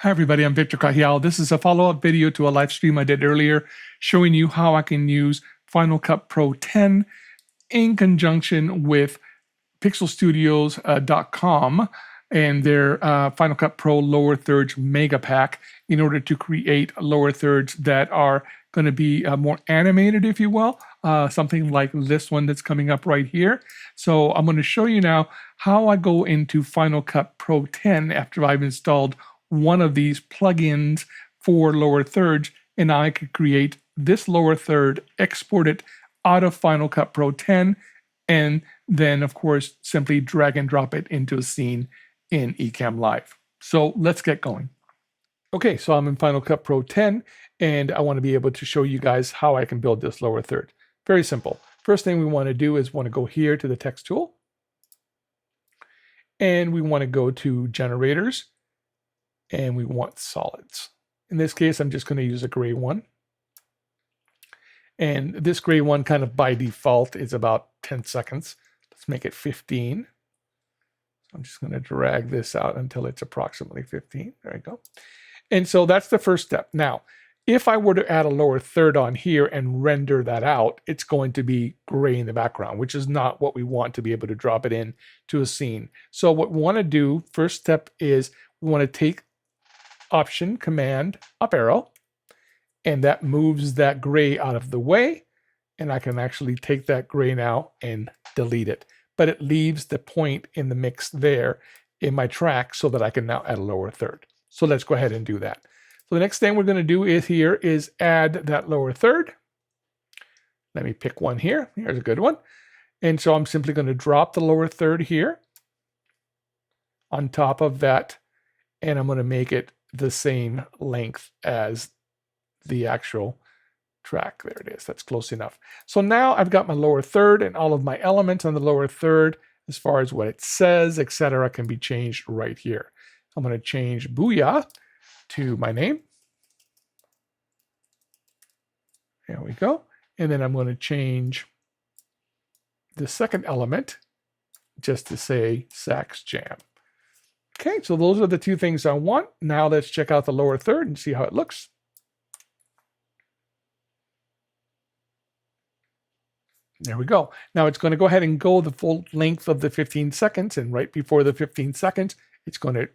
Hi everybody, I'm Victor Cahial. This is a follow-up video to a live stream I did earlier showing you how I can use Final Cut Pro 10 in conjunction with pixelstudios.com and their Final Cut Pro lower thirds mega pack in order to create lower thirds that are going to be more animated, if you will, something like this one that's coming up right here. So I'm going to show you now how I go into Final Cut Pro 10 after I've installed one of these plugins for lower thirds, and I could create this lower third, export it out of Final Cut Pro 10, and then of course simply drag and drop it into a scene in Ecamm Live. So let's get going. Okay, so I'm in Final Cut Pro 10 and I want to be able to show you guys how I can build this lower third. Very simple. First thing we want to do is want to go here to the text tool and we want to go to generators and we want solids. In this case, I'm just going to use a gray one. And this gray one kind of by default is about 10 seconds. Let's make it 15. So I'm just going to drag this out until it's approximately 15. There we go. And so that's the first step. Now, if I were to add a lower third on here and render that out, it's going to be gray in the background, which is not what we want to be able to drop it in to a scene. So what we want to do, first step is we want to take Option, Command, up arrow, and that moves that gray out of the way, and I can actually take that gray now and delete it. But it leaves the point in the mix there in my track so that I can now add a lower third. So let's go ahead and do that. So the next thing we're going to do is add that lower third. Let me pick one here. Here's a good one. And so I'm simply going to drop the lower third here on top of that, and I'm going to make it the same length as the actual track. There it is. That's close enough. So now I've got my lower third, and all of my elements on the lower third, as far as what it says, etc., can be changed right here. I'm going to change Booyah to my name. There we go. And then I'm going to change the second element just to say Sax Jam. Okay, so those are the two things I want. Now let's check out the lower third and see how it looks. There we go. Now it's going to go ahead and go the full length of the 15 seconds, and right before the 15 seconds, it's going to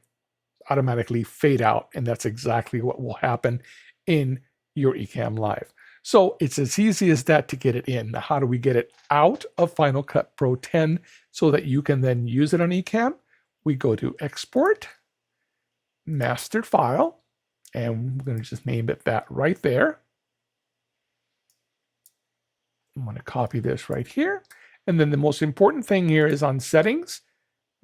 automatically fade out, and that's exactly what will happen in your Ecamm Live. So it's as easy as that to get it in. Now, how do we get it out of Final Cut Pro 10 so that you can then use it on Ecamm? We go to Export, Master File, and we're going to just name it that right there. I'm going to copy this right here. And then the most important thing here is on Settings,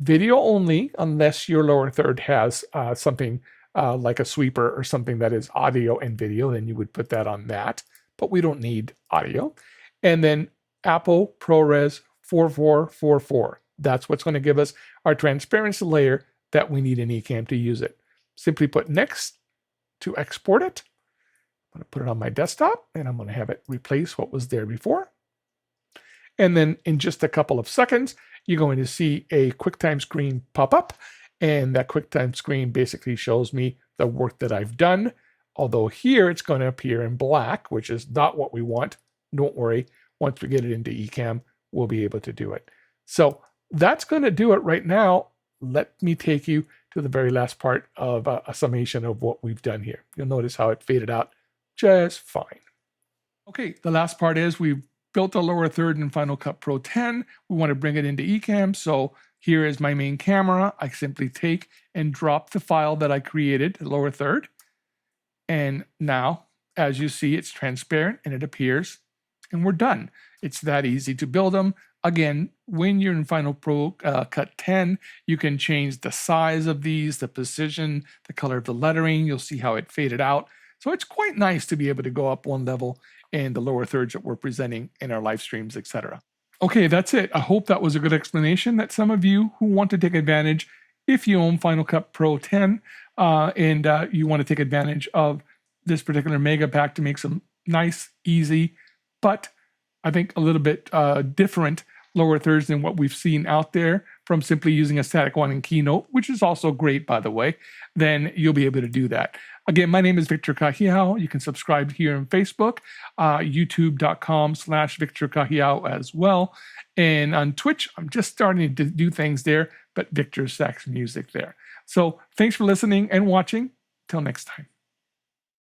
Video Only, unless your lower third has something like a sweeper or something that is audio and video, then you would put that on that. But we don't need audio. And then Apple ProRes 4444. That's what's going to give us our transparency layer that we need in Ecamm to use it. Simply put next to export it. I'm going to put it on my desktop, and I'm going to have it replace what was there before. And then in just a couple of seconds, you're going to see a QuickTime screen pop up, and that QuickTime screen basically shows me the work that I've done. Although here it's going to appear in black, which is not what we want. Don't worry, once we get it into Ecamm, we'll be able to do it. So that's going to do it right now. Let me take you to the very last part of a summation of what we've done here. You'll notice how it faded out just fine. Okay, the last part is we've built a lower third in Final Cut Pro 10. We want to bring it into Ecamm. So here is my main camera. I simply take and drop the file that I created, the lower third. And now, as you see, it's transparent and it appears, and we're done. It's that easy to build them. Again, when you're in Final Cut 10, you can change the size of these, the position, the color of the lettering. You'll see how it faded out. So it's quite nice to be able to go up one level in the lower thirds that we're presenting in our live streams, etc. Okay, that's it. I hope that was a good explanation that some of you who want to take advantage, if you own Final Cut Pro 10 and you want to take advantage of this particular mega pack to make some nice, easy, but I think a little bit different lower thirds than what we've seen out there from simply using a static one in Keynote, which is also great, by the way, then you'll be able to do that. Again, my name is Victor Cajiao. You can subscribe here on Facebook, youtube.com/Victor Cajiao as well. And on Twitch, I'm just starting to do things there, but Victor Sax Music there. So thanks for listening and watching. Till next time.